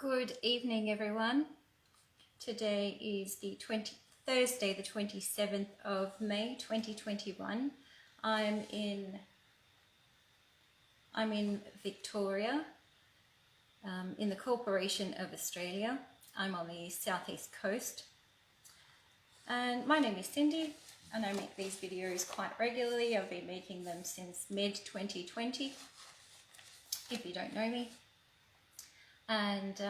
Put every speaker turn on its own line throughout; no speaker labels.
Good evening, everyone. Today is Thursday, the 27th of May, 2021. I'm in Victoria, in the Corporation of Australia. I'm on the southeast coast. And my name is Cindy, and I make these videos quite regularly. I've been making them since mid-2020, if you don't know me. And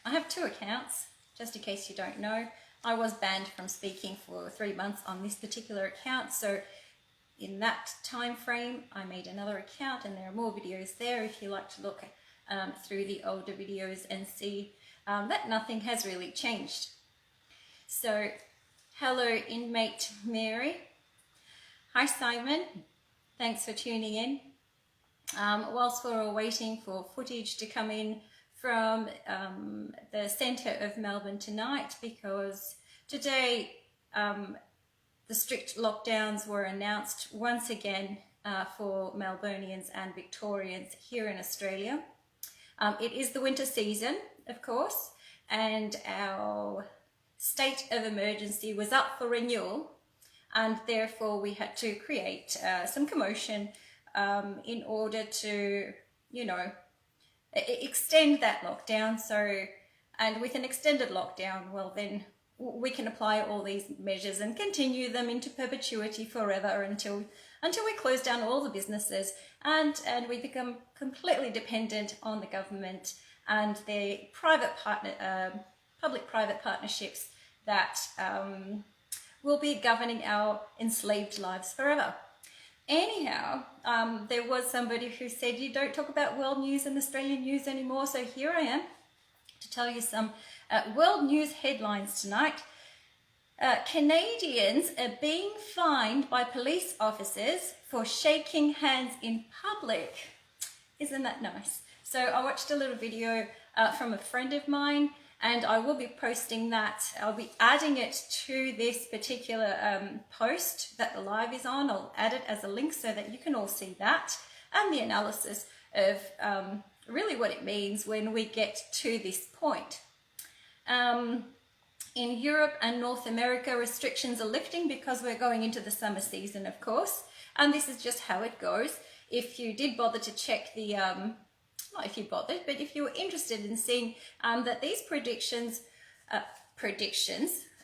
I have two accounts, just in case you don't know. I was banned from speaking for 3 months on this particular account, so in that time frame I made another account, and there are more videos there if you like to look through the older videos and see that nothing has really changed. So hello inmate Mary. Hi Simon, thanks for tuning in. Whilst we're all waiting for footage to come in from the centre of Melbourne tonight, because today the strict lockdowns were announced once again for Melburnians and Victorians here in Australia. It is the winter season, of course, and our state of emergency was up for renewal, and therefore we had to create some commotion in order to, extend that lockdown. So, and with an extended lockdown, well then we can apply all these measures and continue them into perpetuity forever until we close down all the businesses and we become completely dependent on the government and their public-private partnerships that will be governing our enslaved lives forever. Anyhow, there was somebody who said you don't talk about world news and Australian news anymore, so here I am to tell you some world news headlines tonight. Canadians are being fined by police officers for shaking hands in public. Isn't that nice? So I watched a little video from a friend of mine, and I will be posting that. I'll be adding it to this particular post that the live is on. I'll add it as a link so that you can all see that and the analysis of really what it means when we get to this point. In Europe and North America, restrictions are lifting because we're going into the summer season, of course. And this is just how it goes. If you did bother to check the not if you bothered, but if you were interested in seeing that these predictions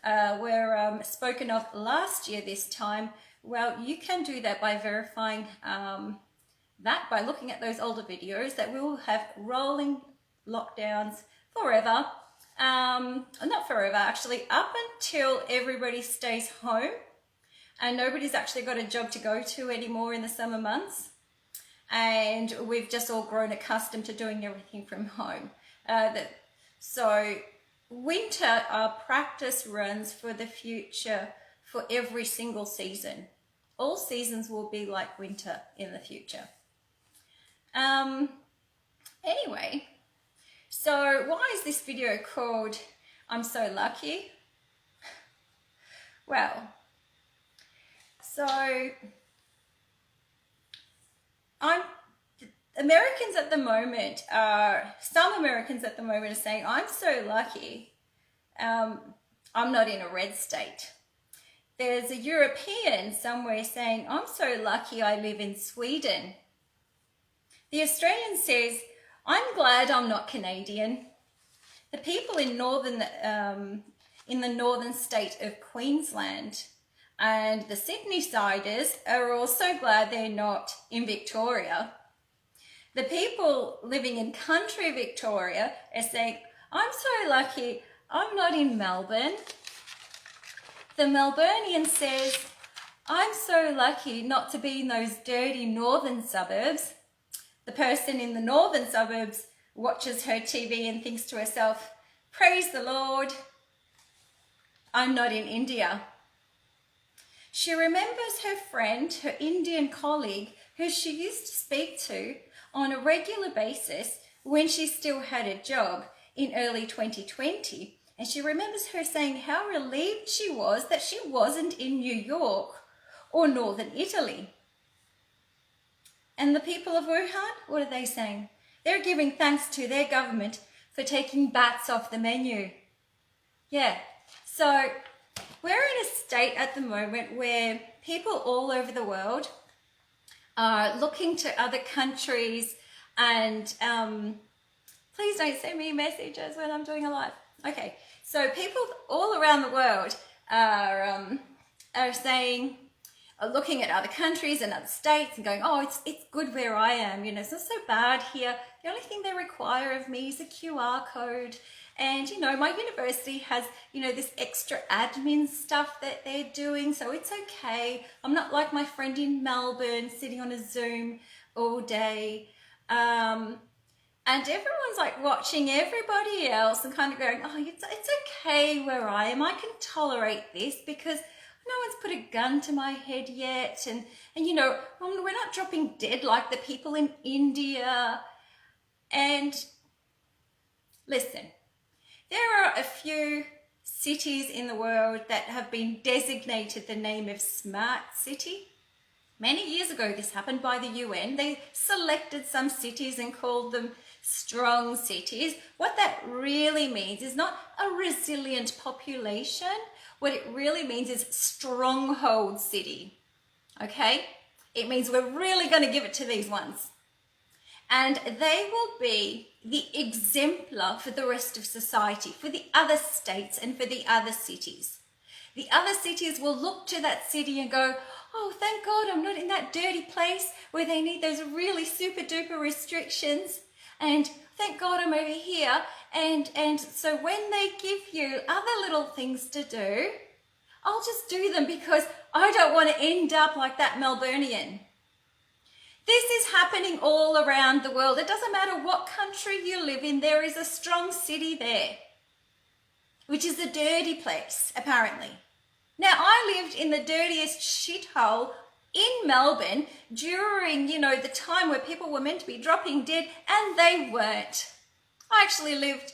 were spoken of last year this time, well, you can do that by verifying that by looking at those older videos, that we will have rolling lockdowns forever. Not forever, actually, up until everybody stays home and nobody's actually got a job to go to anymore in the summer months. And we've just all grown accustomed to doing everything from home. So winter are practice runs for the future for every single season. All seasons will be like winter in the future. Anyway, so why is this video called I'm So Lucky? Well, so Americans at the moment are saying, I'm so lucky I'm not in a red state. There's a European somewhere saying, I'm so lucky I live in Sweden. The Australian says, I'm glad I'm not Canadian. The people in the northern state of Queensland and the Sydney-siders are also glad they're not in Victoria. The people living in country Victoria are saying, I'm so lucky I'm not in Melbourne. The Melburnian says, I'm so lucky not to be in those dirty northern suburbs. The person in the northern suburbs watches her TV and thinks to herself, praise the Lord, I'm not in India. She remembers her friend, her Indian colleague, who she used to speak to on a regular basis when she still had a job in early 2020. And she remembers her saying how relieved she was that she wasn't in New York or northern Italy. And the people of Wuhan, what are they saying? They're giving thanks to their government for taking bats off the menu. Yeah, so we're in a state at the moment where people all over the world are looking to other countries and please don't send me messages when I'm doing a live. Okay, so people all around the world are saying, are looking at other countries and other states and going, oh, it's good where I am, you know, it's not so bad here. The only thing they require of me is a QR code. And, you know, my university has, you know, this extra admin stuff that they're doing, so it's okay. I'm not like my friend in Melbourne sitting on a Zoom all day. And everyone's like watching everybody else and kind of going, oh, it's okay where I am. I can tolerate this because no one's put a gun to my head yet. And you know, we're not dropping dead like the people in India. And listen, there are a few cities in the world that have been designated the name of smart city. Many years ago, this happened by the UN. They selected some cities and called them strong cities. What that really means is not a resilient population. What it really means is stronghold city. Okay? It means we're really going to give it to these ones. And they will be the exemplar for the rest of society, for the other states and for the other cities. The other cities will look to that city and go, oh, thank God I'm not in that dirty place where they need those really super duper restrictions. And thank God I'm over here. And so when they give you other little things to do, I'll just do them because I don't want to end up like that Melburnian. This is happening all around the world. It doesn't matter what country you live in, there is a strong city there, which is a dirty place, apparently. Now, I lived in the dirtiest shithole in Melbourne during, you know, the time where people were meant to be dropping dead, and they weren't. I actually lived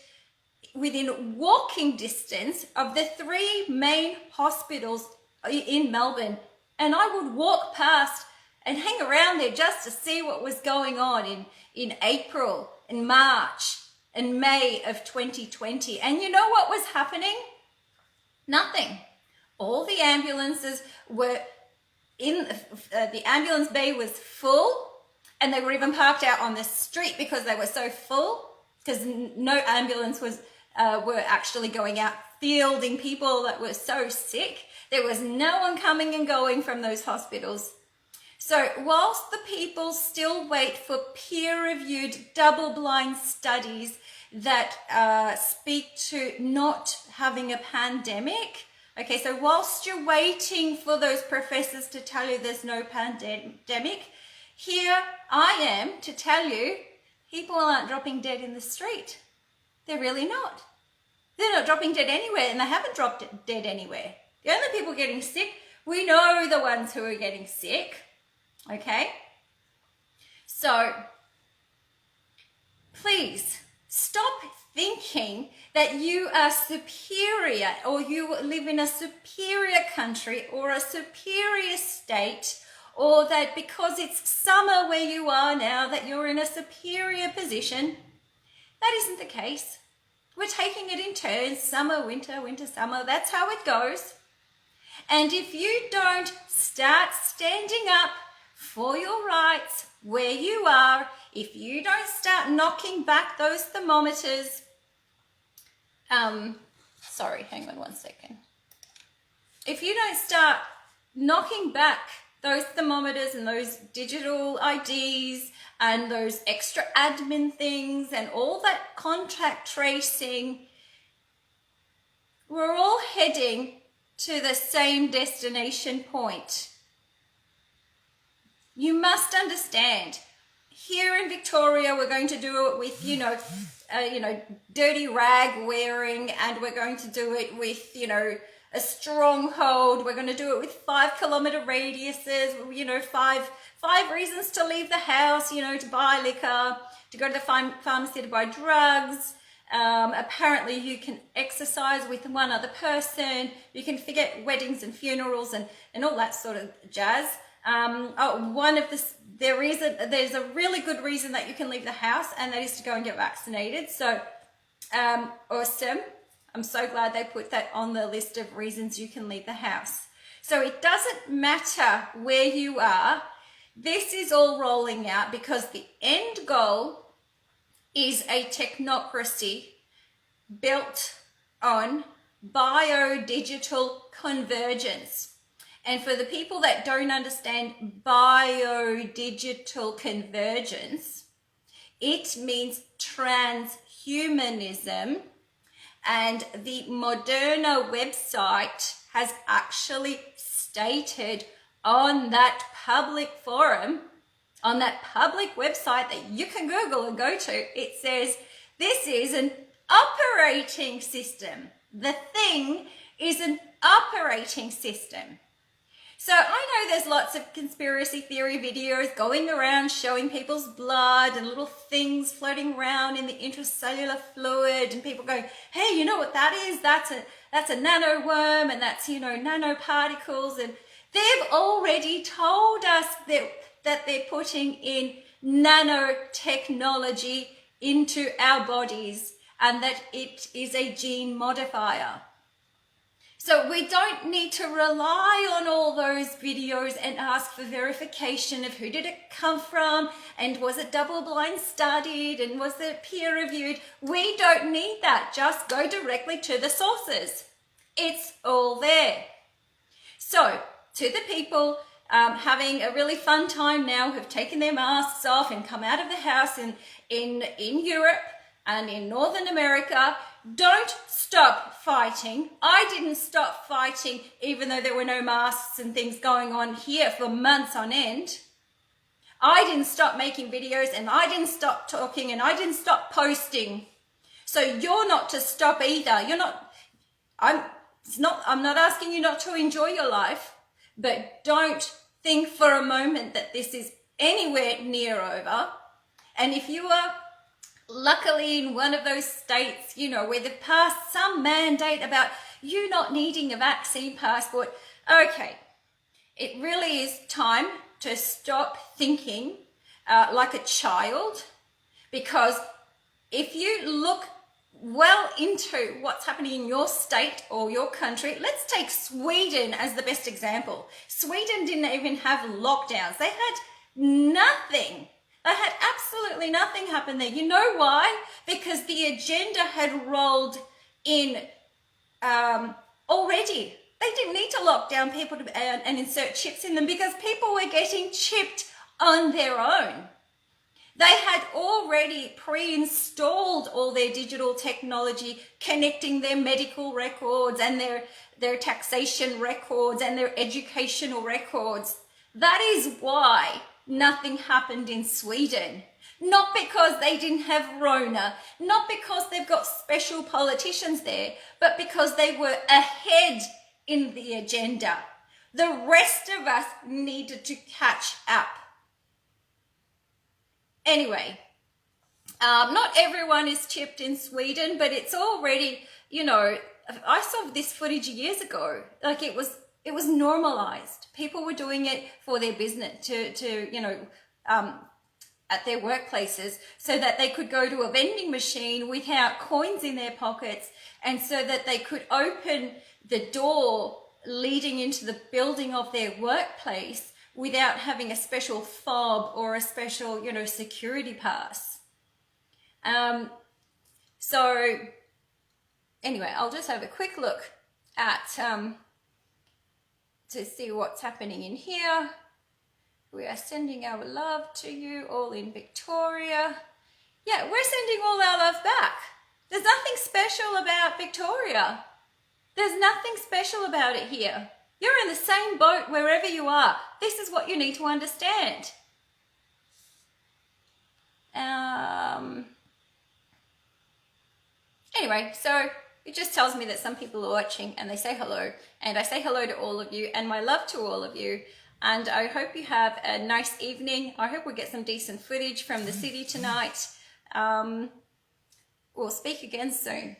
within walking distance of the 3 main hospitals in Melbourne, and I would walk past and hang around there just to see what was going on in April and March and May of 2020. And you know what was happening? Nothing. All the ambulances were in, the ambulance bay was full, and they were even parked out on the street because they were so full, because no ambulance were actually going out fielding people that were so sick. There was no one coming and going from those hospitals. So whilst the people still wait for peer-reviewed double-blind studies that speak to not having a pandemic, okay, so whilst you're waiting for those professors to tell you there's no pandemic, here I am to tell you people aren't dropping dead in the street. They're really not. They're not dropping dead anywhere, and they haven't dropped dead anywhere. The only people getting sick, we know the ones who are getting sick. Okay, so please stop thinking that you are superior or you live in a superior country or a superior state, or that because it's summer where you are now that you're in a superior position. That isn't the case. We're taking it in turns, summer, winter, winter, summer. That's how it goes. And if you don't start standing up for your rights where you are, if you don't start knocking back those thermometers, sorry, hang on one second. If you don't start knocking back those thermometers and those digital IDs and those extra admin things and all that contact tracing, we're all heading to the same destination point. You must understand, here in Victoria, we're going to do it with, dirty rag wearing, and we're going to do it with, a stronghold. We're going to do it with 5 kilometre radiuses, five reasons to leave the house, to buy liquor, to go to the pharmacy to buy drugs. Apparently you can exercise with one other person. You can forget weddings and funerals and all that sort of jazz. There's a really good reason that you can leave the house, and that is to go and get vaccinated. So Awesome. I'm so glad they put that on the list of reasons you can leave the house. So it doesn't matter where you are. This is all rolling out because the end goal is a technocracy built on biodigital convergence. And for the people that don't understand biodigital convergence, it means transhumanism, and the Moderna website has actually stated on that public forum, on that public website that you can Google and go to, it says this is an operating system. The thing is an operating system. So I know there's lots of conspiracy theory videos going around showing people's blood and little things floating around in the intracellular fluid, and people going, hey, you know what that is? That's a nanoworm, and that's, you know, nanoparticles. And they've already told us that they're putting in nanotechnology into our bodies and that it is a gene modifier. So we don't need to rely on all those videos and ask for verification of who did it come from, and was it double-blind studied, and was it peer-reviewed. We don't need that. Just go directly to the sources. It's all there. So to the people having a really fun time now, who've taken their masks off and come out of the house in Europe and in Northern America, don't stop fighting. I didn't stop fighting even though there were no masks and things going on here for months on end. I didn't stop making videos, and I didn't stop talking, and I didn't stop posting. So you're not to stop either. I'm not asking you not to enjoy your life, but don't think for a moment that this is anywhere near over. And if you are luckily in one of those states, you know, where they've passed some mandate about you not needing a vaccine passport, okay, it really is time to stop thinking like a child, because if you look well into what's happening in your state or your country, let's take Sweden as the best example. Sweden didn't even have lockdowns. They had nothing. They had absolutely nothing happen there. You know why? Because the agenda had rolled in already. They didn't need to lock down people and insert chips in them, because people were getting chipped on their own. They had already pre-installed all their digital technology, connecting their medical records and their taxation records and their educational records. That is why nothing happened in Sweden. Not because they didn't have Rona, not because they've got special politicians there, but because they were ahead in the agenda. The rest of us needed to catch up. Anyway, not everyone is chipped in Sweden, but it's already, you know, I saw this footage years ago. Like it was normalized. People were doing it for their business, to you know, at their workplaces, so that they could go to a vending machine without coins in their pockets, and so that they could open the door leading into the building of their workplace without having a special fob or a special, you know, security pass. So anyway, I'll just have a quick look at to see what's happening in here. We are sending our love to you all in Victoria. Yeah, we're sending all our love back. There's nothing special about Victoria. There's nothing special about it here. You're in the same boat wherever you are. This is what you need to understand. Anyway, so it just tells me that some people are watching and they say hello, and I say hello to all of you and my love to all of you. And I hope you have a nice evening. I hope we get some decent footage from the city tonight. We'll speak again soon.